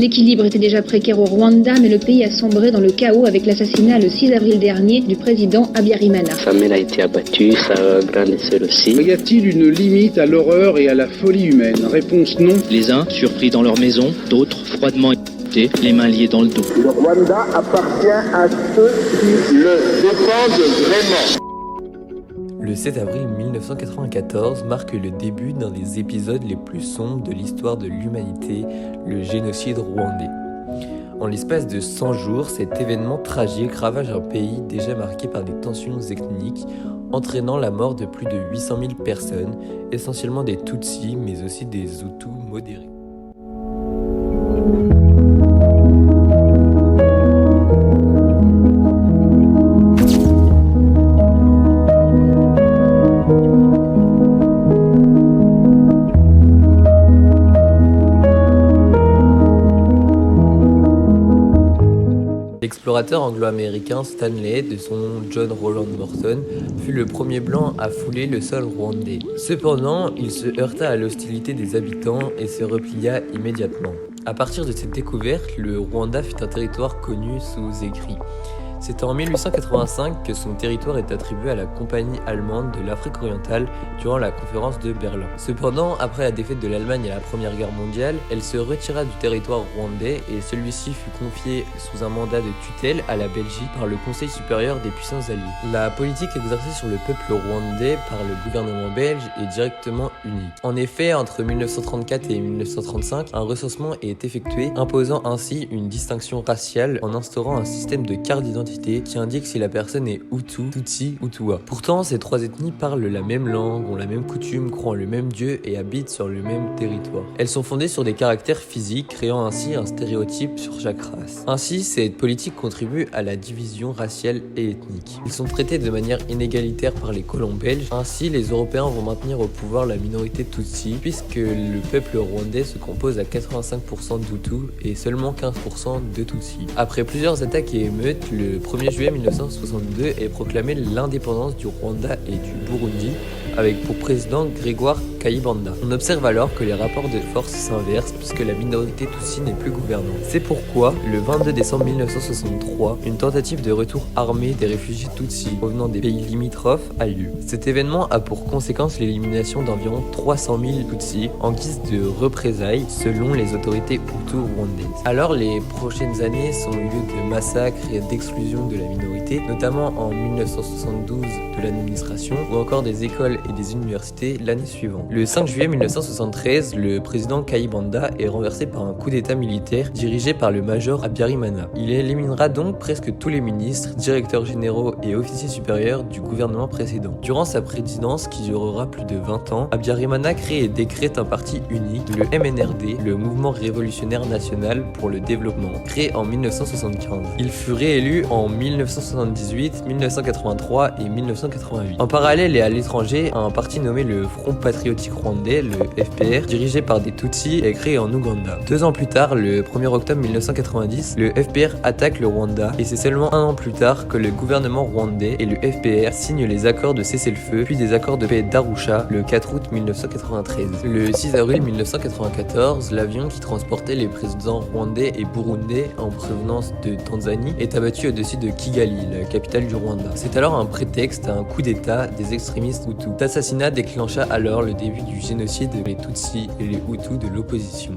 L'équilibre était déjà précaire au Rwanda, mais le pays a sombré dans le chaos avec l'assassinat le 6 avril dernier du président Habyarimana. Sa mère a été abattue, sa grande sœur aussi. Y a-t-il une limite à l'horreur et à la folie humaine? Réponse non. Les uns surpris dans leur maison, d'autres froidement écoutés, les mains liées dans le dos. Le Rwanda appartient à ceux qui le défendent vraiment. Le 7 avril 1994 marque le début d'un des épisodes les plus sombres de l'histoire de l'humanité, le génocide rwandais. En l'espace de 100 jours, cet événement tragique ravage un pays déjà marqué par des tensions ethniques, entraînant la mort de plus de 800 000 personnes, essentiellement des Tutsis, mais aussi des Hutus modérés. L'explorateur anglo-américain Stanley, de son nom John Roland Morton, fut le premier blanc à fouler le sol rwandais. Cependant, il se heurta à l'hostilité des habitants et se replia immédiatement. À partir de cette découverte, le Rwanda fut un territoire connu sous écrit. C'est en 1885 que son territoire est attribué à la Compagnie allemande de l'Afrique orientale durant la conférence de Berlin. Cependant, après la défaite de l'Allemagne à la Première Guerre mondiale, elle se retira du territoire rwandais et celui-ci fut confié sous un mandat de tutelle à la Belgique par le Conseil supérieur des puissances alliées. La politique exercée sur le peuple rwandais par le gouvernement belge est directement unique. En effet, entre 1934 et 1935, un recensement est effectué, imposant ainsi une distinction raciale en instaurant un système de carte d'identité qui indique si la personne est Hutu, Tutsi ou Tuwa. Pourtant, ces trois ethnies parlent la même langue, ont la même coutume, croient en le même dieu et habitent sur le même territoire. Elles sont fondées sur des caractères physiques, créant ainsi un stéréotype sur chaque race. Ainsi, cette politique contribue à la division raciale et ethnique. Ils sont traités de manière inégalitaire par les colons belges. Ainsi, les Européens vont maintenir au pouvoir la minorité Tutsi, puisque le peuple rwandais se compose à 85% d'Hutus et seulement 15% de Tutsis. Après plusieurs attaques et émeutes, le 1er juillet 1962 est proclamé l'indépendance du Rwanda et du Burundi, avec pour président Grégoire Kayibanda. On observe alors que les rapports de force s'inversent puisque la minorité Tutsi n'est plus gouvernante. C'est pourquoi, le 22 décembre 1963, une tentative de retour armé des réfugiés Tutsis provenant des pays limitrophes a lieu. Cet événement a pour conséquence l'élimination d'environ 300 000 Tutsis en guise de représailles selon les autorités Hutu rwandaises. Alors les prochaines années sont lieu de massacres et d'exclusion de la minorité, notamment en 1972 de l'administration ou encore des écoles et des universités l'année suivante. Le 5 juillet 1973, le président Kayibanda est renversé par un coup d'état militaire dirigé par le major Habyarimana. Il éliminera donc presque tous les ministres, directeurs généraux et officiers supérieurs du gouvernement précédent. Durant sa présidence, qui durera plus de 20 ans, Habyarimana crée et décrète un parti unique, le MNRD, le Mouvement révolutionnaire national pour le développement, créé en 1975. Il fut réélu en 1978, 1983 et 1988. En parallèle et à l'étranger, un parti nommé le Front patriotique rwandais, le FPR, dirigé par des Tutsis, est créé en Ouganda. 2 ans plus tard, le 1er octobre 1990, le FPR attaque le Rwanda et c'est seulement 1 an plus tard que le gouvernement rwandais et le FPR signent les accords de cessez-le-feu, puis des accords de paix d'Arusha le 4 août 1993. Le 6 avril 1994, l'avion qui transportait les présidents rwandais et burundais en provenance de Tanzanie est abattu au-dessus de Kigali, la capitale du Rwanda. C'est alors un prétexte à un coup d'état des extrémistes Hutus. Cet assassinat déclencha alors le début du génocide des Tutsis et les Hutus de l'opposition.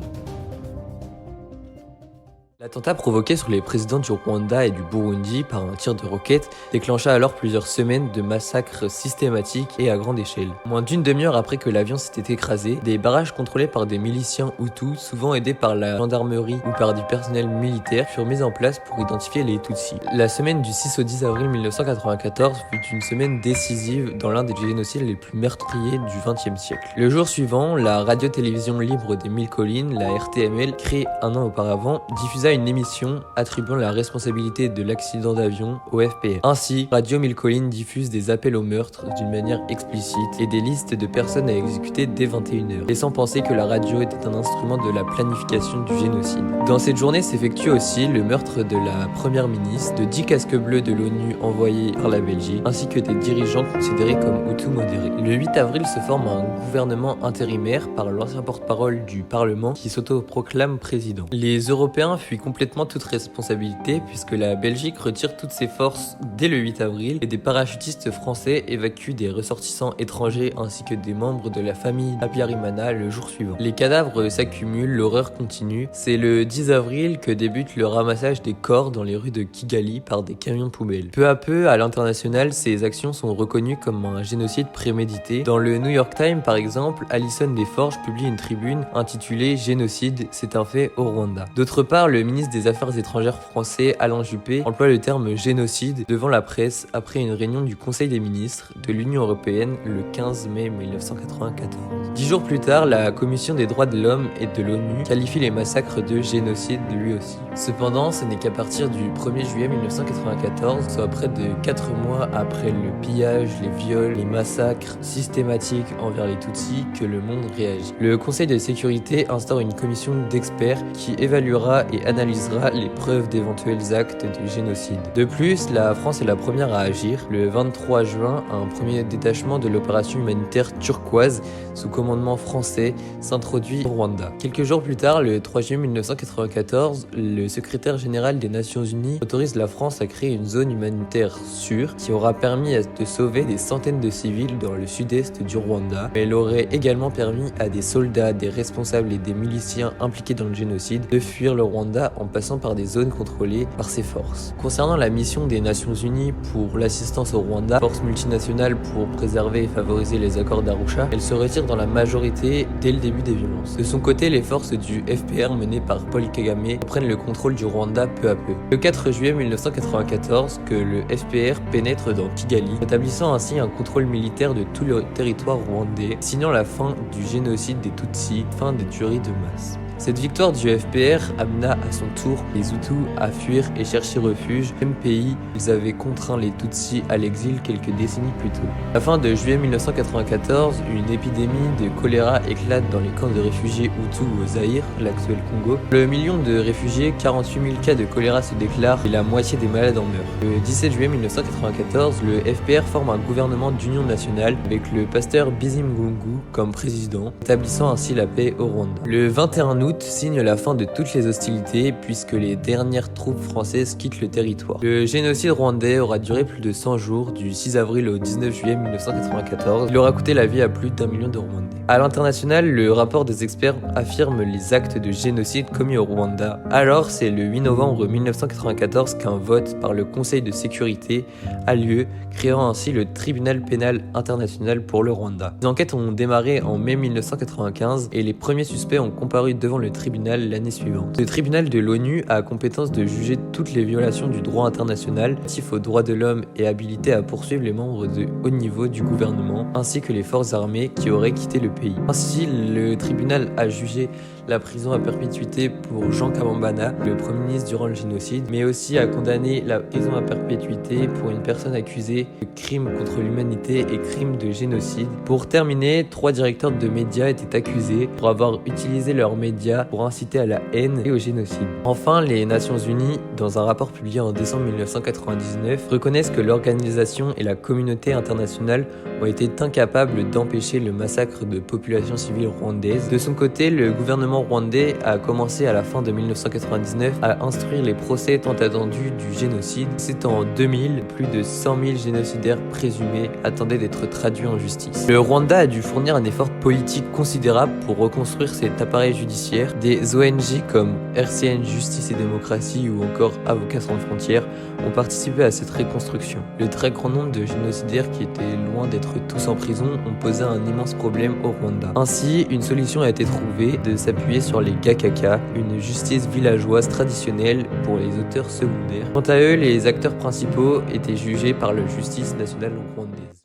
L'attentat provoqué sur les présidents du Rwanda et du Burundi par un tir de roquette déclencha alors plusieurs semaines de massacres systématiques et à grande échelle. Moins d'une demi-heure après que l'avion s'était écrasé, des barrages contrôlés par des miliciens Hutus, souvent aidés par la gendarmerie ou par du personnel militaire, furent mis en place pour identifier les Tutsis. La semaine du 6 au 10 avril 1994 fut une semaine décisive dans l'un des génocides les plus meurtriers du XXe siècle. Le jour suivant, la radio-télévision libre des Mille Collines, la RTML, créée 1 an auparavant, diffusa une émission attribuant la responsabilité de l'accident d'avion au FPR. Ainsi, Radio Mille Collines diffuse des appels au meurtre d'une manière explicite et des listes de personnes à exécuter dès 21h, laissant penser que la radio était un instrument de la planification du génocide. Dans cette journée s'effectue aussi le meurtre de la première ministre, de 10 casques bleus de l'ONU envoyés par la Belgique, ainsi que des dirigeants considérés comme Hutus modérés. Le 8 avril se forme un gouvernement intérimaire par l'ancien porte-parole du Parlement qui s'autoproclame président. Les Européens fuient complètement toute responsabilité puisque la Belgique retire toutes ses forces dès le 8 avril et des parachutistes français évacuent des ressortissants étrangers ainsi que des membres de la famille Habyarimana le jour suivant. Les cadavres s'accumulent, l'horreur continue. C'est le 10 avril que débute le ramassage des corps dans les rues de Kigali par des camions poubelles. Peu à peu, à l'international, ces actions sont reconnues comme un génocide prémédité. Dans le New York Times, par exemple, Alison Desforges publie une tribune intitulée « Génocide, c'est un fait au Rwanda ». D'autre part, le ministre des Affaires étrangères français, Alain Juppé, emploie le terme « génocide » devant la presse après une réunion du Conseil des ministres de l'Union européenne le 15 mai 1994. 10 jours plus tard, la Commission des droits de l'homme et de l'ONU qualifie les massacres de génocide lui aussi. Cependant, ce n'est qu'à partir du 1er juillet 1994, soit près de 4 mois après le pillage, les viols, les massacres systématiques envers les Tutsis, que le monde réagit. Le Conseil de sécurité instaure une commission d'experts qui évaluera et analysera les preuves d'éventuels actes de génocide. De plus, la France est la première à agir. Le 23 juin, un premier détachement de l'opération humanitaire turquoise sous commandement français s'introduit au Rwanda. Quelques jours plus tard, le 3 juillet 1994, le secrétaire général des Nations Unies autorise la France à créer une zone humanitaire sûre qui aura permis de sauver des centaines de civils dans le sud-est du Rwanda, mais elle aurait également permis à des soldats, des responsables et des miliciens impliqués dans le génocide de fuir le Rwanda en passant par des zones contrôlées par ses forces. Concernant la mission des Nations Unies pour l'assistance au Rwanda, force multinationale pour préserver et favoriser les accords d'Arusha, elle se retire dans la majorité dès le début des violences. De son côté, les forces du FPR menées par Paul Kagame prennent le contrôle du Rwanda peu à peu. Le 4 juillet 1994, que le FPR pénètre dans Kigali, établissant ainsi un contrôle militaire de tout le territoire rwandais, signant la fin du génocide des Tutsis, fin des tueries de masse. Cette victoire du FPR amena à son tour les Hutus à fuir et chercher refuge, même pays où ils avaient contraint les Tutsis à l'exil quelques décennies plus tôt. À la fin de juillet 1994, une épidémie de choléra éclate dans les camps de réfugiés Hutus au Zaïre, l'actuel Congo. Le million de réfugiés, 48 000 cas de choléra se déclarent et la moitié des malades en meurent. Le 17 juillet 1994, le FPR forme un gouvernement d'union nationale avec le pasteur Bizimungu comme président, établissant ainsi la paix au Rwanda. Le 21 août signe la fin de toutes les hostilités puisque les dernières troupes françaises quittent le territoire. Le génocide rwandais aura duré plus de 100 jours, du 6 avril au 19 juillet 1994. Il aura coûté la vie à plus d'1 million de Rwandais. À l'international, le rapport des experts affirme les actes de génocide commis au Rwanda. Alors, c'est le 8 novembre 1994 qu'un vote par le Conseil de sécurité a lieu, créant ainsi le tribunal pénal international pour le Rwanda. Les enquêtes ont démarré en mai 1995 et les premiers suspects ont comparu devant le tribunal l'année suivante. Le tribunal de l'ONU a compétence de juger toutes les violations du droit international relatif aux droits de l'homme et habilité à poursuivre les membres de haut niveau du gouvernement ainsi que les forces armées qui auraient quitté le pays. Ainsi, le tribunal a jugé la prison à perpétuité pour Jean Kabambana, le premier ministre durant le génocide, mais aussi a condamné la prison à perpétuité pour une personne accusée de crimes contre l'humanité et crimes de génocide. Pour terminer, 3 directeurs de médias étaient accusés pour avoir utilisé leurs médias pour inciter à la haine et au génocide. Enfin, les Nations Unies, dans un rapport publié en décembre 1999, reconnaissent que l'organisation et la communauté internationale ont été incapables d'empêcher le massacre de populations civiles rwandaises. De son côté, le gouvernement rwandais a commencé à la fin de 1999 à instruire les procès tant attendus du génocide. C'est en 2000, plus de 100 000 génocidaires présumés attendaient d'être traduits en justice. Le Rwanda a dû fournir un effort politique considérable pour reconstruire cet appareil judiciaire. Des ONG comme RCN Justice et Démocratie ou encore Avocats sans frontières ont participé à cette reconstruction. Le très grand nombre de génocidaires qui étaient loin d'être tous en prison ont posé un immense problème au Rwanda. Ainsi, une solution a été trouvée de s'appuyer sur les Gakaka, une justice villageoise traditionnelle pour les auteurs secondaires. Quant à eux, les acteurs principaux étaient jugés par la justice nationale rwandaise.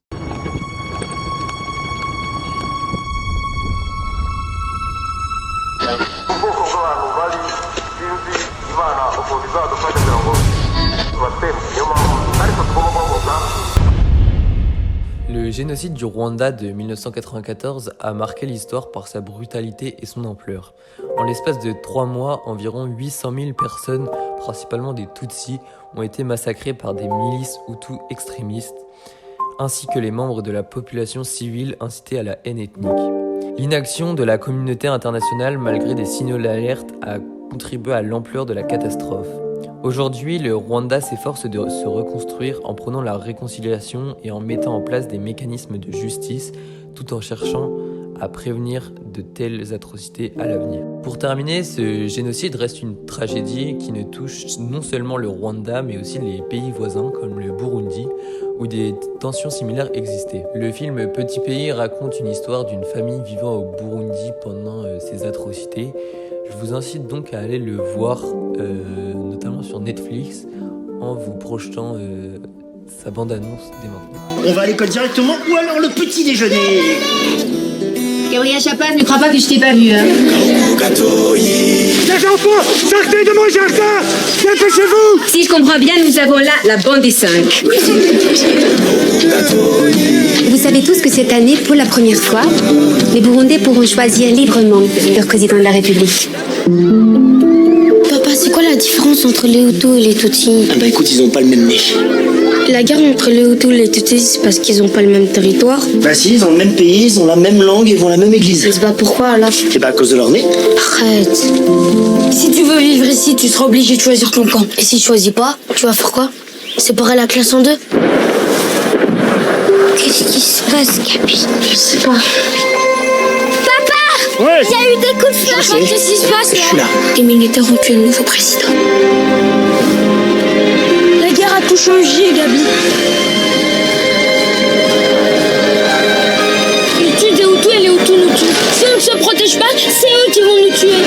ubwoko bw'abantu bari sinzi imana Le génocide du Rwanda de 1994 a marqué l'histoire par sa brutalité et son ampleur. En l'espace de 3 mois, environ 800 000 personnes, principalement des Tutsis, ont été massacrées par des milices Hutus extrémistes, ainsi que les membres de la population civile incités à la haine ethnique. L'inaction de la communauté internationale, malgré des signaux d'alerte, a contribué à l'ampleur de la catastrophe. Aujourd'hui, le Rwanda s'efforce de se reconstruire en prônant la réconciliation et en mettant en place des mécanismes de justice, tout en cherchant à prévenir de telles atrocités à l'avenir. Pour terminer, ce génocide reste une tragédie qui ne touche non seulement le Rwanda, mais aussi les pays voisins comme le Burundi, où des tensions similaires existaient. Le film Petit Pays raconte une histoire d'une famille vivant au Burundi pendant ces atrocités. Je vous incite donc à aller le voir, notamment sur Netflix, en vous projetant sa bande-annonce dès maintenant. On va à l'école directement ou alors le petit déjeuner? Gabriel Chapat, ne crois pas que je t'ai pas vu, hein. Les enfants, sortez de mon jardin! Dépêchez-vous! Si je comprends bien, nous avons là la bande des 5. Vous savez tous que cette année, pour la première fois, les Burundais pourront choisir librement leur président de la République. Papa, c'est quoi la différence entre les Hutus et les Tutsis? Ah bah écoute, ils ont pas le même nez. La guerre entre les Hutus et les Tutsis, c'est parce qu'ils ont pas le même territoire? Bah si, ils ont le même pays, ils ont la même langue et vont à la même église. Mais c'est pas pourquoi alors? C'est pas à cause de leur nez. Arrête. Si tu veux vivre ici, tu seras obligé de choisir ton camp. Et si tu choisis pas, tu vas faire quoi? Séparer la classe en 2? Qu'est-ce qui se passe, Gabi? Je sais pas. Papa! Ouais. Il y a eu des coups de feu. Qu'est-ce qui se passe là? Je suis là. Les militaires ont tué le nouveau président. La guerre a tout changé, Gabi. Ils tuent des Hutus et les Hutus nous tuent. Si on ne se protège pas, c'est eux qui vont nous tuer.